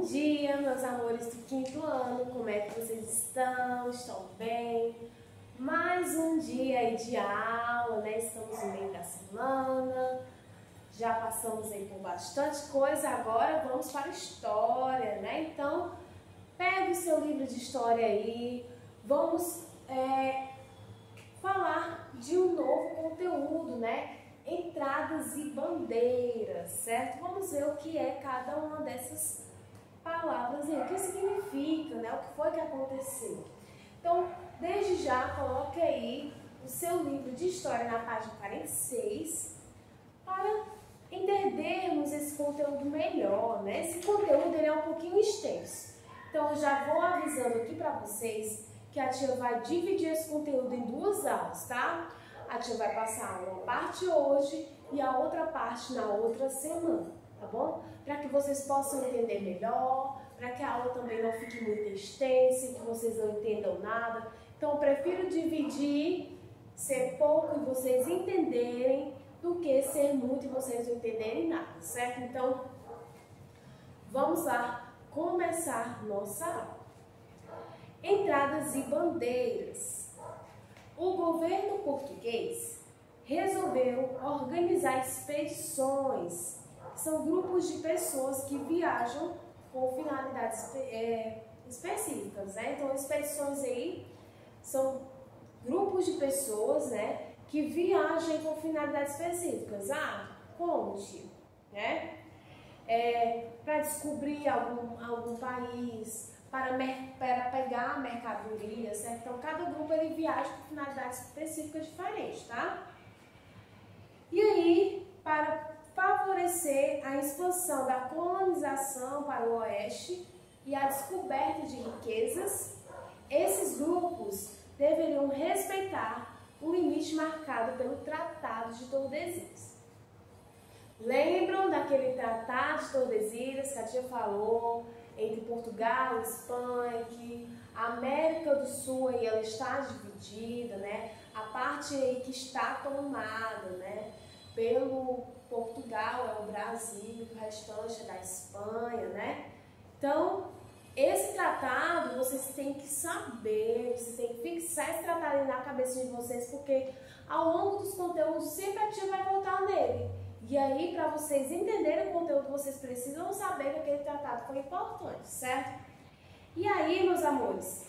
dia, meus amores do quinto ano, como é que vocês estão? Estão bem? Mais um dia aí de aula, né? Estamos no meio da semana, já passamos aí por bastante coisa, agora vamos para a história, né? Então, pegue o seu livro de história aí, vamos falar de um novo conteúdo, né? Entradas e bandeiras, certo? Vamos ver o que é cada uma dessas palavras e o que significa, né? O que foi que aconteceu. Então, desde já, coloque aí o seu livro de história na página 46 para entendermos esse conteúdo melhor, né? Esse conteúdo ele é um pouquinho extenso. Então, eu já vou avisando aqui para vocês que a tia vai dividir esse conteúdo em duas aulas, tá? A tia vai passar uma parte hoje e a outra parte na outra semana, tá bom? Para que vocês possam entender melhor, para que a aula também não fique muito extensa, que vocês não entendam nada. Então, eu prefiro dividir, ser pouco e vocês entenderem, do que ser muito e vocês não entenderem nada, certo? Então, vamos lá começar nossa aula. Entradas e bandeiras. O governo português resolveu organizar expedições, que são grupos de pessoas que viajam com finalidades específicas, né? Então, expedições aí são grupos de pessoas, né, que viajam com finalidades específicas. Ah, como, tio? Né? Para descobrir algum país, para pegar mercadorias, certo? Então, cada grupo ele viaja com finalidades específicas diferentes, tá? E aí, para favorecer a expansão da colonização para o oeste e a descoberta de riquezas, esses grupos deveriam respeitar o limite marcado pelo Tratado de Tordesilhas. Lembram daquele Tratado de Tordesilhas que a tia falou, entre Portugal e Espanha, que a América do Sul aí, ela está dividida, né? A parte aí que está tomada, né, pelo Portugal é o Brasil, o restante é da Espanha, né? Então, esse tratado vocês têm que saber, vocês têm que fixar esse tratado aí na cabeça de vocês, porque ao longo dos conteúdos sempre a tia vai voltar nele. E aí, para vocês entenderem o conteúdo, vocês precisam saber que aquele tratado foi importante, certo? E aí, meus amores,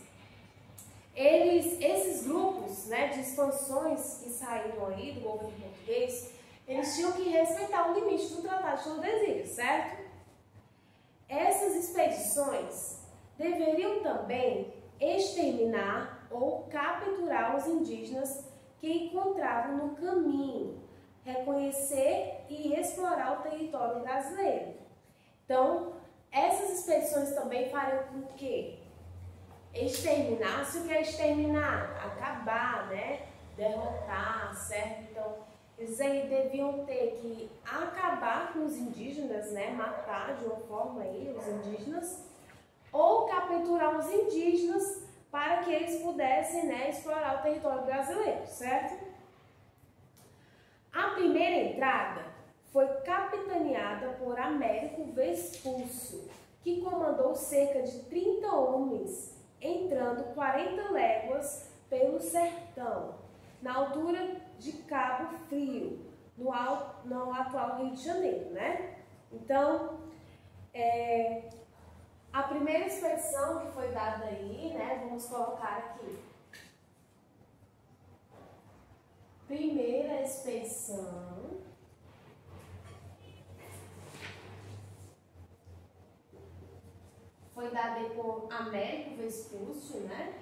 esses grupos, né, de expansões que saíram aí do governo português, eles tinham que respeitar o limite do Tratado de Tordesilhas, certo? Essas expedições deveriam também exterminar ou capturar os indígenas que encontravam no caminho, reconhecer e explorar o território brasileiro. Então, essas expedições também fariam com que exterminasse. O que é exterminar? Acabar, né? Derrotar, certo? Então, eles aí deviam ter que acabar com os indígenas, né? Matar de uma forma aí os indígenas, ou capturar os indígenas para que eles pudessem, né, explorar o território brasileiro, certo? A primeira entrada foi capitaneada por Américo Vespúcio, que comandou cerca de 30 homens, entrando 40 léguas pelo sertão, na altura de Cabo Frio, no atual Rio de Janeiro, né? Então, a primeira expedição que foi dada aí, né? Vamos colocar aqui. Primeira expedição foi dada aí por Américo Vespúcio, né?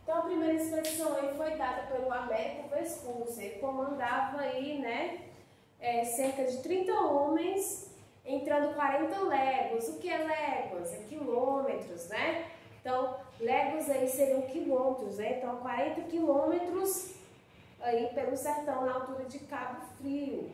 Então, a primeira expedição aí foi dada pelo Américo Vespúcio. Ele comandava aí, né, cerca de 30 homens, entrando 40 léguas. O que é léguas? É quilômetros, né? Então, léguas aí seriam quilômetros, né? Então, 40 quilômetros aí pelo sertão, na altura de Cabo Frio,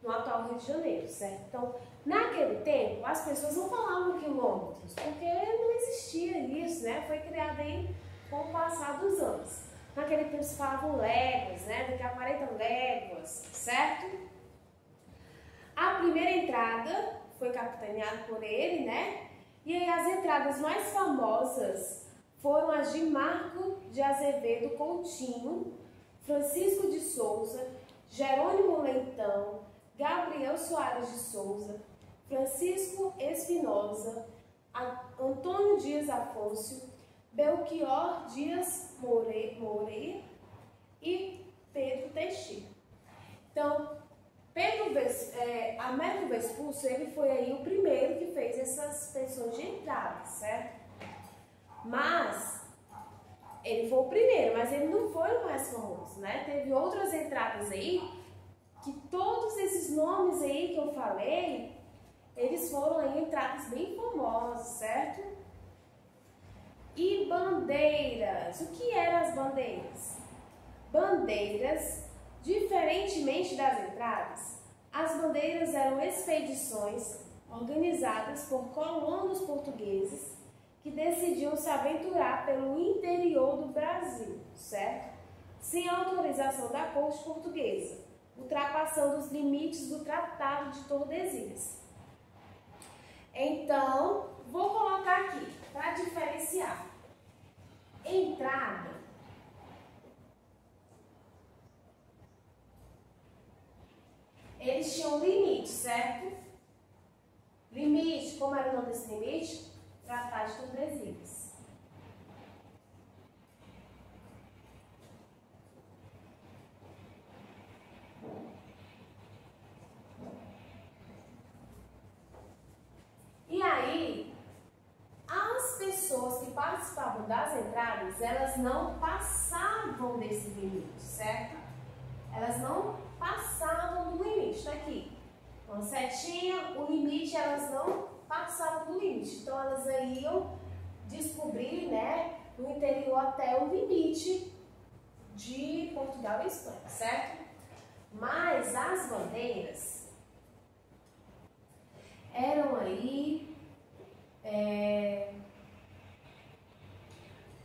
no atual Rio de Janeiro, certo? Então, naquele tempo, as pessoas não falavam quilômetros, porque não existia isso, né? Foi criado aí com o passar dos anos. Naquele tempo se falavam léguas, né? Daqui a 40 léguas, certo? A primeira entrada foi capitaneada por ele, né? E aí as entradas mais famosas foram as de Marco de Azevedo Coutinho, Francisco de Souza, Jerônimo Leitão, Gabriel Soares de Souza, Francisco Espinosa, Antônio Dias Afonso, Belchior Dias Moreira e Pedro Teixeira. Então, Américo Vespuccio, ele foi aí o primeiro que fez essas pessoas de entrada, certo? Mas ele foi o primeiro, mas ele não foi o mais famoso, né? Teve outras entradas aí, que todos esses nomes aí que eu falei, eles foram aí entradas bem famosas, certo? E bandeiras. O que eram as bandeiras? Bandeiras, diferentemente das entradas, as bandeiras eram expedições organizadas por colonos portugueses que decidiam se aventurar pelo interior do Brasil, certo? Sem autorização da corte portuguesa, ultrapassando os limites do Tratado de Tordesilhas. Então, vou colocar aqui para diferenciar. Entrada. Eles tinham limite, certo? Limite, como era o nome desse limite? Tratado de Tordesilhas. E aí, as pessoas que participavam das entradas, elas não passavam desse limite, certo? Elas não passavam do limite, tá aqui. Uma setinha, o limite, elas não passavam do limite. Então, elas iam descobrir, né, no interior até o limite de Portugal e Espanha, certo? Mas as bandeiras eram aí,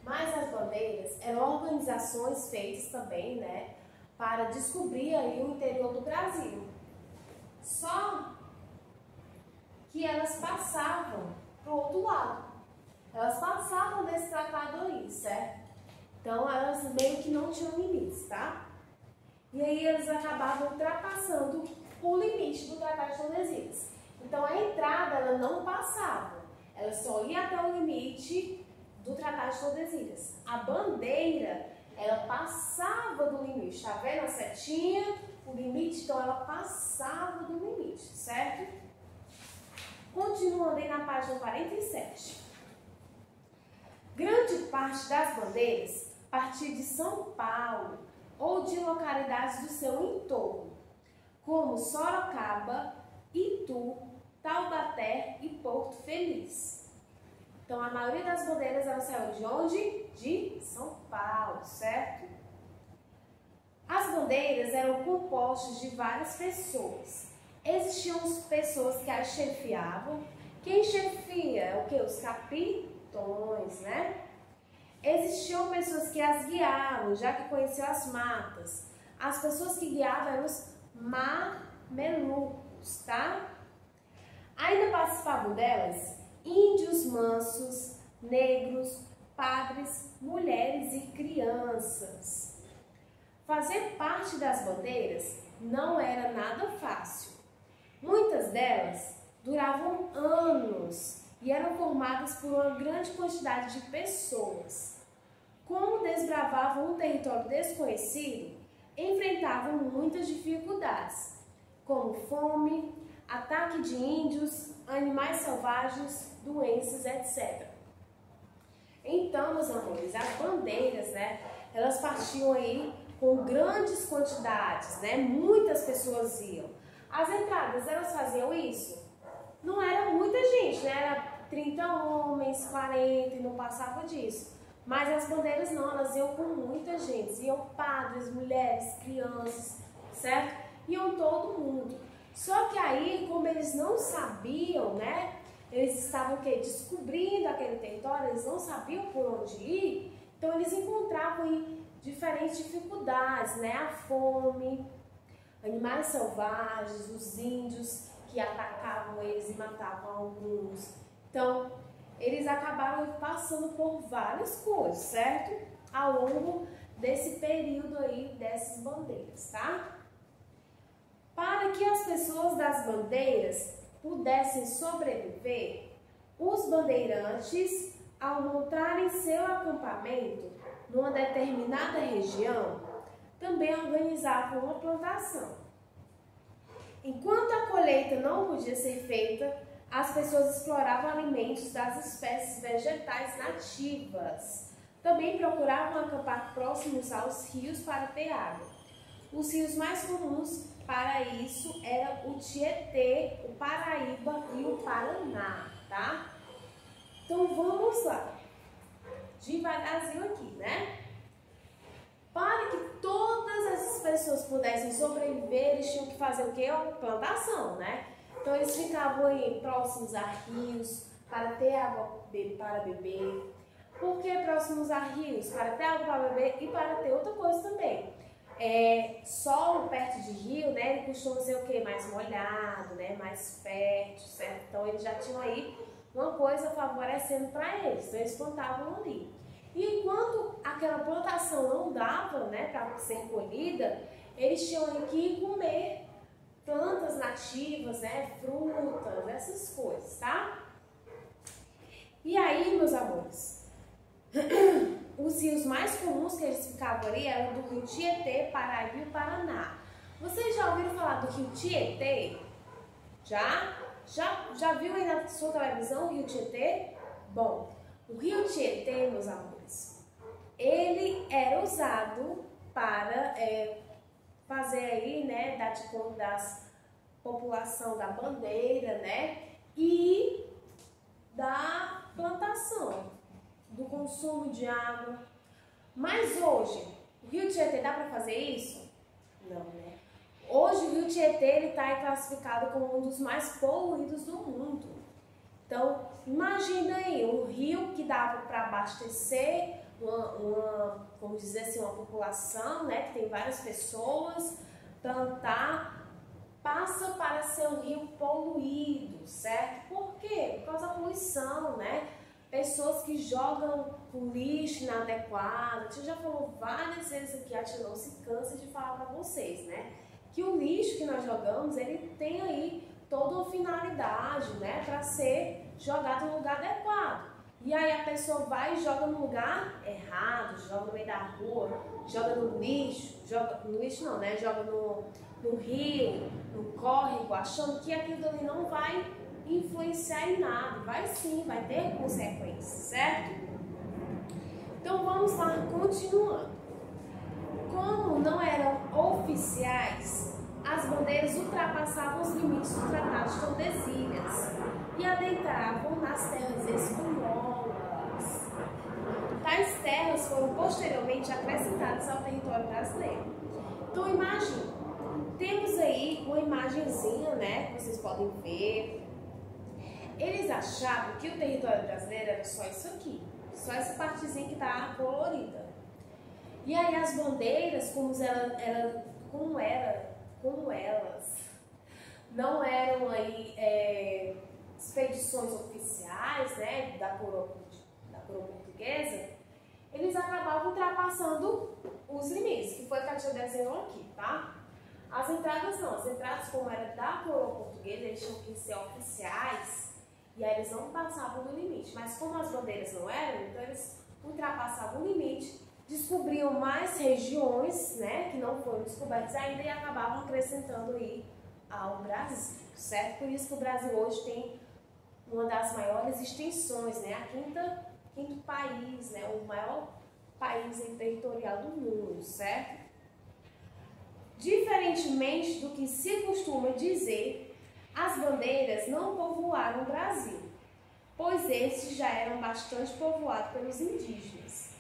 mas as bandeiras eram organizações feitas também, né, para descobrir aí o interior do Brasil. Só que elas passavam para o outro lado. Elas passavam desse tratado aí, certo? Então, elas meio que não tinham limites, tá? E aí, eles acabavam ultrapassando o limite do Tratado de Tordesilhas. Então, a entrada, ela não passava. Ela só ia até o limite do Tratado de Tordesilhas. A bandeira, ela passava do limite. Tá vendo a setinha? O limite, então, ela passava do limite, certo? Continuando aí na página 47. Grande parte das bandeiras partia de São Paulo ou de localidades do seu entorno, como Sorocaba, Itu, Taubaté e Porto Feliz. Então, a maioria das bandeiras, elas saíram de onde? De São Paulo, certo? As bandeiras eram compostas de várias pessoas. Existiam pessoas que as chefiavam. Quem chefia é o quê? Os capitões, né? Existiam pessoas que as guiavam, já que conheciam as matas. As pessoas que guiavam eram os mamelucos, tá? Ainda participavam delas índios mansos, negros, padres, mulheres e crianças. Fazer parte das bandeiras não era nada fácil. Muitas delas duravam anos e eram formadas por uma grande quantidade de pessoas. Como desbravavam um território desconhecido, enfrentavam muitas dificuldades, como fome, ataque de índios, animais selvagens, doenças, etc. Então, meus amores, as bandeiras, né, elas partiam aí com grandes quantidades, né, muitas pessoas iam. As entradas, elas faziam isso? Não era muita gente, né, era 30 homens, 40 e não passava disso. Mas as bandeiras não, elas iam com muita gente, iam padres, mulheres, crianças, certo? Iam todo mundo. Só que eles não sabiam, né? Eles estavam o quê? Descobrindo aquele território, eles não sabiam por onde ir, então eles encontravam aí diferentes dificuldades, né? A fome, animais selvagens, os índios que atacavam eles e matavam alguns. Então, eles acabaram passando por várias coisas, certo? Ao longo desse período aí dessas bandeiras, tá? Para que as pessoas das bandeiras pudessem sobreviver, os bandeirantes, ao montarem seu acampamento numa determinada região, também organizavam uma plantação. Enquanto a colheita não podia ser feita, as pessoas exploravam alimentos das espécies vegetais nativas. Também procuravam acampar próximos aos rios para ter água. Os rios mais comuns para isso eram o Tietê, o Paraíba e o Paraná, tá? Então vamos lá, devagarzinho aqui, né? Para que todas essas pessoas pudessem sobreviver, eles tinham que fazer o quê? Plantação, né? Então eles ficavam aí próximos a rios para ter água para beber. Por que próximos a rios? Para ter água para beber e para ter outra coisa também. Solo perto de rio, né? Ele costuma ser o quê? Mais molhado, né? Mais fértil, certo? Então eles já tinham aí uma coisa favorecendo para eles. Então eles plantavam ali. E enquanto aquela plantação não dava, né, para ser colhida, eles tinham que comer plantas nativas, né, frutas, essas coisas, tá? E aí, meus amores, os rios mais comuns que eles ficavam ali eram do rio Tietê, Paraíba e Paraná. Vocês já ouviram falar do rio Tietê? Já viu aí na sua televisão o rio Tietê? Bom, o rio Tietê, meus amores, ele era usado para fazer aí, né, dar de conta das população da bandeira, né, e da plantação, do consumo de água. Mas hoje, o rio Tietê dá para fazer isso? Não, né? Hoje o rio Tietê está classificado como um dos mais poluídos do mundo. Então, imagina aí, um rio que dava para abastecer vamos dizer assim, uma população, né, que tem várias pessoas, plantar, passa para ser um rio poluído, certo? Por quê? Por causa da poluição, né? Pessoas que jogam o lixo inadequado. A gente já falou várias vezes aqui, a gente não se cansa de falar para vocês, né? Que o lixo que nós jogamos, ele tem aí toda uma finalidade, né, para ser jogado no lugar adequado. E aí a pessoa vai e joga no lugar errado, joga no meio da rua, joga no lixo, joga no rio, no córrego, achando que aquilo ali não vai influenciar em nada. Vai sim, vai ter consequências, certo? Então vamos lá, continuando. Como não eram oficiais, as bandeiras ultrapassavam os limites do Tratado de Tordesilhas e adentravam nas terras espanholas. Tais terras foram posteriormente acrescentadas ao território brasileiro. Então imagina, temos aí uma imagenzinha, né, que vocês podem ver. Eles achavam que o território brasileiro era só isso aqui, só essa partezinha que está colorida. E aí as bandeiras, como elas não eram aí expedições oficiais, né, da coroa portuguesa, eles acabavam ultrapassando os limites, que foi o que a tia desenhou aqui, tá? As entradas não, as entradas como era da coroa portuguesa, eles tinham que ser oficiais, e aí eles não passavam do limite. Mas como as bandeiras não eram, então eles ultrapassavam o limite, descobriam mais regiões, né, que não foram descobertas ainda e acabavam acrescentando aí ao Brasil, certo? Por isso que o Brasil hoje tem uma das maiores extensões, né, quinto país, né, o maior país territorial do mundo, certo? Diferentemente do que se costuma dizer, as bandeiras não povoaram o Brasil, pois estes já eram bastante povoados pelos indígenas.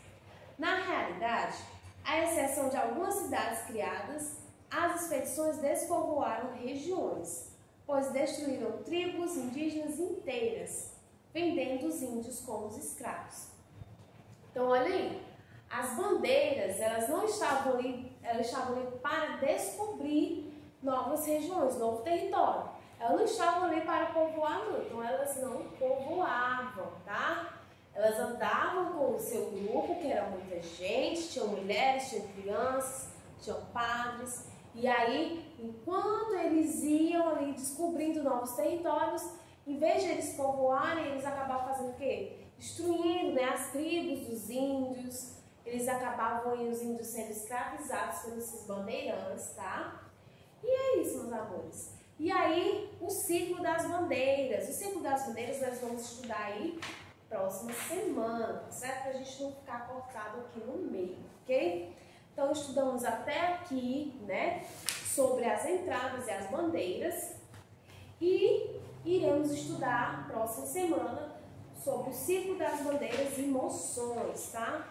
Na realidade, à exceção de algumas cidades criadas, as expedições despovoaram regiões. pois destruíram tribos indígenas inteiras, vendendo os índios como os escravos. Então, olha aí, as bandeiras, elas não estavam ali, elas estavam ali para descobrir novas regiões, novo território. Elas não estavam ali para povoar, não. Então, elas não povoavam, tá? Elas andavam com o seu grupo, que era muita gente, tinham mulheres, tinham crianças, tinham padres. E aí, enquanto eles iam ali descobrindo novos territórios, em vez de eles povoarem, eles acabavam fazendo o quê? Destruindo, né, as tribos dos índios. Eles acabavam aí, os índios sendo escravizados pelos bandeirãs, tá? E é isso, meus amores. E aí, o ciclo das bandeiras. O ciclo das bandeiras nós vamos estudar aí próxima semana, certo? Para a gente não ficar cortado aqui no meio, ok? Então, estudamos até aqui, né, sobre as entradas e as bandeiras. E iremos estudar próxima semana sobre o ciclo das bandeiras e moções, tá?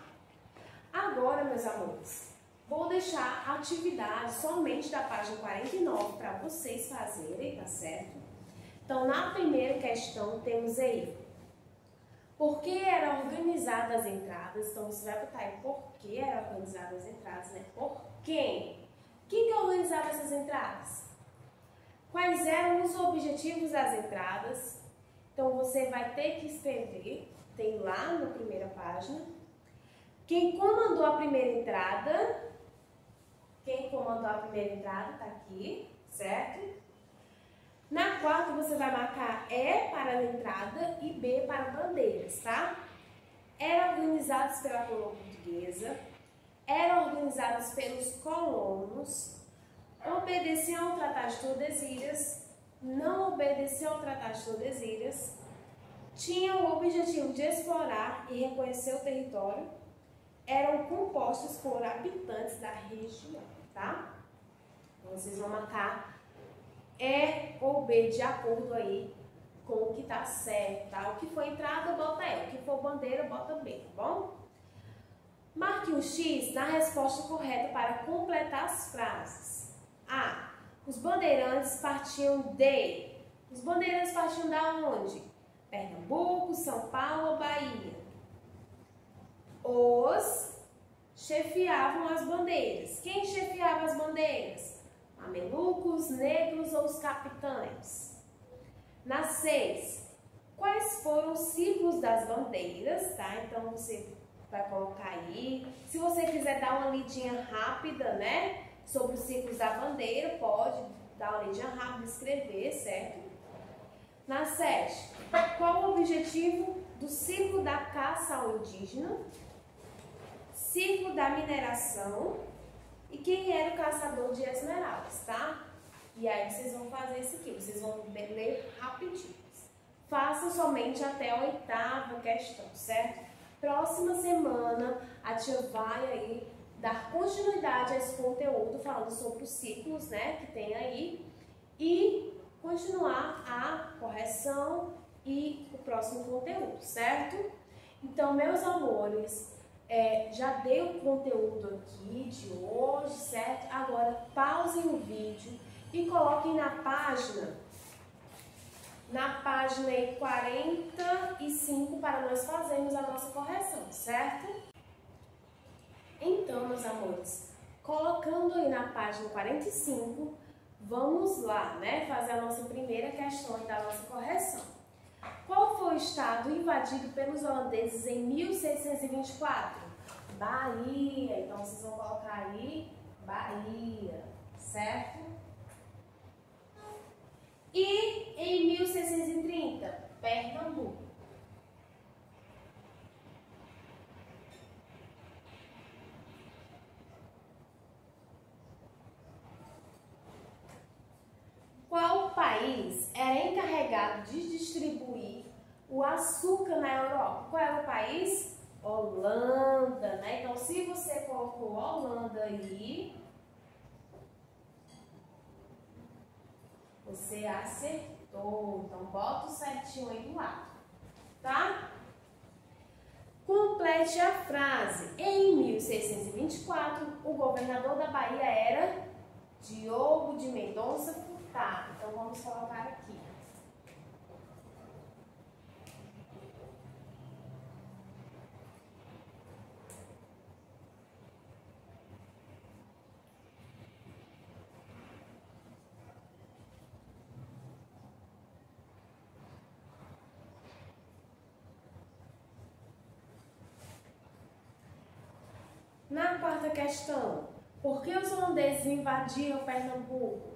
Agora, meus amores, vou deixar a atividade somente da página 49 para vocês fazerem, tá certo? Então, na primeira questão, temos aí, por que eram organizadas as entradas? Então, você vai botar aí, por que eram organizadas as entradas, né? Por quem? Quem que organizava essas entradas? Quais eram os objetivos das entradas? Então, você vai ter que escrever, tem lá na primeira página. Quem comandou a primeira entrada? Quem comandou a primeira entrada está aqui, certo? Na quarta, você vai marcar E para a entrada e B para bandeiras, tá? Eram organizados pela coroa portuguesa, eram organizados pelos colonos, obedeciam ao Tratado de Tordesilhas, não obedeciam ao Tratado de Tordesilhas, tinham o objetivo de explorar e reconhecer o território, eram compostos por habitantes da região, tá? Então, vocês vão marcar E ou B de acordo aí com o que tá certo, tá? O que for entrada, bota E. O que for bandeira, bota B, tá bom? Marque um X na resposta correta para completar as frases. A. Os bandeirantes partiam de... Os bandeirantes partiam da onde? Pernambuco, São Paulo, Bahia. Os chefiavam as bandeiras. Quem chefiava as bandeiras? Mamelucos, negros ou os capitães? Na 6, quais foram os ciclos das bandeiras, tá? Então, você vai colocar aí. Se você quiser dar uma lidinha rápida, né, sobre os ciclos da bandeira, pode dar uma lidinha rápida e escrever, certo? Na 7, qual o objetivo do ciclo da caça ao indígena? Ciclo da mineração e quem era o caçador de esmeraldas, tá? E aí vocês vão fazer isso aqui, vocês vão ler rapidinho. Façam somente até a 8ª questão, certo? Próxima semana a tia vai aí dar continuidade a esse conteúdo falando sobre os ciclos, né, que tem aí e continuar a correção e o próximo conteúdo, certo? Então, meus amores, já dei o conteúdo aqui de hoje, certo? Agora pausem o vídeo e coloquem na página aí 45 para nós fazermos a nossa correção, certo? Então, meus amores, colocando aí na página 45, vamos lá, né? Fazer a nossa primeira questão da nossa correção. Qual foi o estado invadido pelos holandeses em 1624? Bahia. Então, vocês vão colocar aí Bahia, certo? E em 1630, Pernambuco. Qual país era encarregado de distribuir o açúcar na Europa? Qual era o país? Holanda, né? Então, se você colocou Holanda aí, você acertou. Então, bota o certinho aí do lado, tá? Complete a frase. Em 1624, o governador da Bahia era Diogo de Mendonça Furtado. Tá, então vamos colocar aqui. Na quarta questão, por que os holandeses invadiram Pernambuco?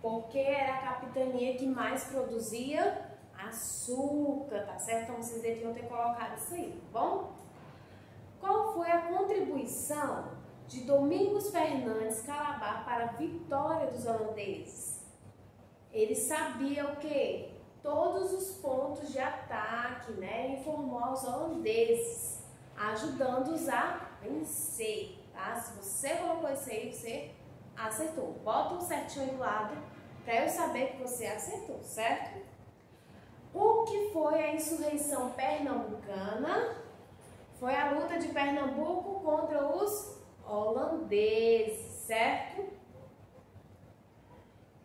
Porque era a capitania que mais produzia açúcar, tá certo? Então vocês deviam ter colocado isso aí, tá bom? Qual foi a contribuição de Domingos Fernandes Calabar para a vitória dos holandeses? Ele sabia o quê? Todos os pontos de ataque, né? Informou aos holandeses, ajudando-os a vencer, tá? Se você colocou isso aí, você acertou. Bota um certinho aí do lado para eu saber que você acertou, certo? O que foi a insurreição pernambucana? Foi a luta de Pernambuco contra os holandeses, certo?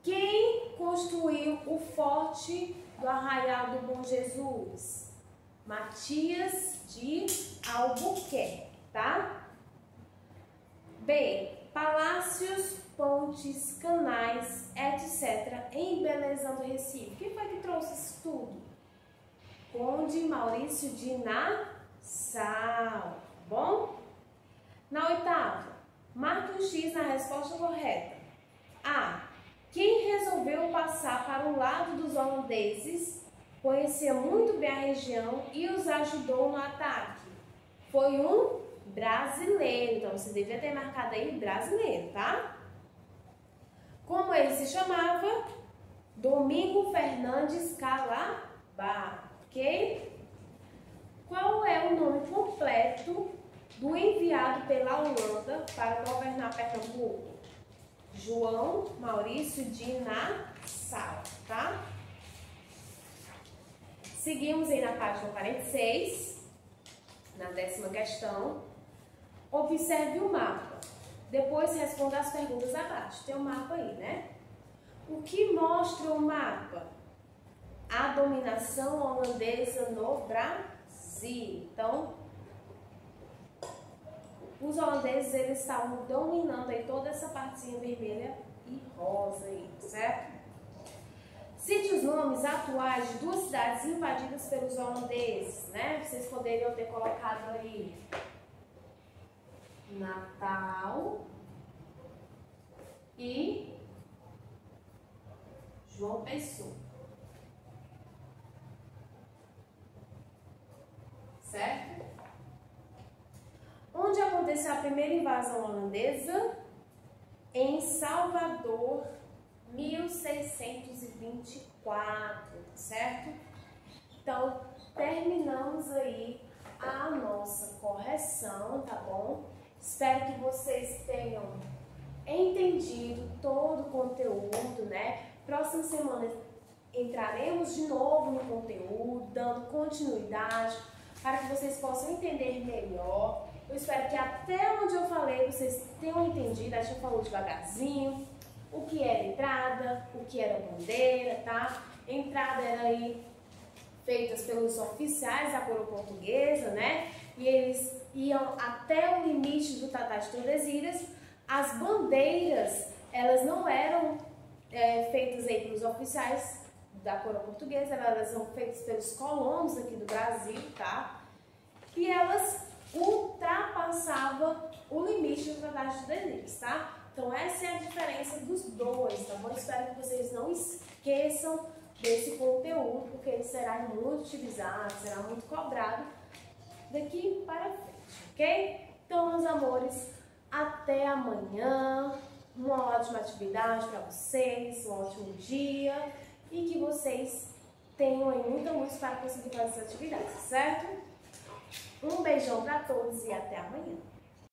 Quem construiu o forte do Arraial do Bom Jesus? Matias de Albuquerque, tá? B. Palácios, pontes, canais, etc. embelezando Recife. Quem foi que trouxe isso tudo? Conde Maurício de Nassau, bom? Na oitava, marque um X na resposta correta. A. Quem resolveu passar para o lado dos holandeses conhecia muito bem a região e os ajudou no ataque. Foi um brasileiro, então você devia ter marcado aí brasileiro, tá? Como ele se chamava? Domingo Fernandes Calabar, ok? Qual é o nome completo do enviado pela Holanda para governar Pernambuco? João Maurício de Nassau, tá? Seguimos aí na página 46, na 10ª questão. Observe o mapa. Depois responda as perguntas abaixo. Tem um mapa aí, né? O que mostra o mapa? A dominação holandesa no Brasil. Então, os holandeses, eles estavam dominando aí toda essa partezinha vermelha e rosa aí, certo? Cite os nomes atuais de duas cidades invadidas pelos holandeses, né? Vocês poderiam ter colocado aí Natal e João Pessoa, certo? Onde aconteceu a primeira invasão holandesa? Em Salvador, 1624, certo? Então, terminamos aí a nossa correção, tá bom? Espero que vocês tenham entendido todo o conteúdo, né? Próxima semana entraremos de novo no conteúdo, dando continuidade, para que vocês possam entender melhor. Eu espero que até onde eu falei vocês tenham entendido. A gente falou devagarzinho o que era entrada, o que era bandeira, tá? Entrada era aí feitas pelos oficiais da coroa portuguesa, né? E eles iam até o limite do Tratado de Tordesilhas. As bandeiras, elas não eram feitas aí pelos oficiais da coroa portuguesa, elas são feitas pelos colonos aqui do Brasil, tá? E elas ultrapassavam o limite do Tratado de Tordesilhas, tá? Então essa é a diferença dos dois, tá bom? Espero que vocês não esqueçam desse conteúdo, porque ele será muito utilizado, será muito cobrado daqui para frente, ok? Então, meus amores, até amanhã. Uma ótima atividade para vocês, um ótimo dia e que vocês tenham aí muita luz para conseguir fazer essa atividade, certo? Um beijão para todos e até amanhã.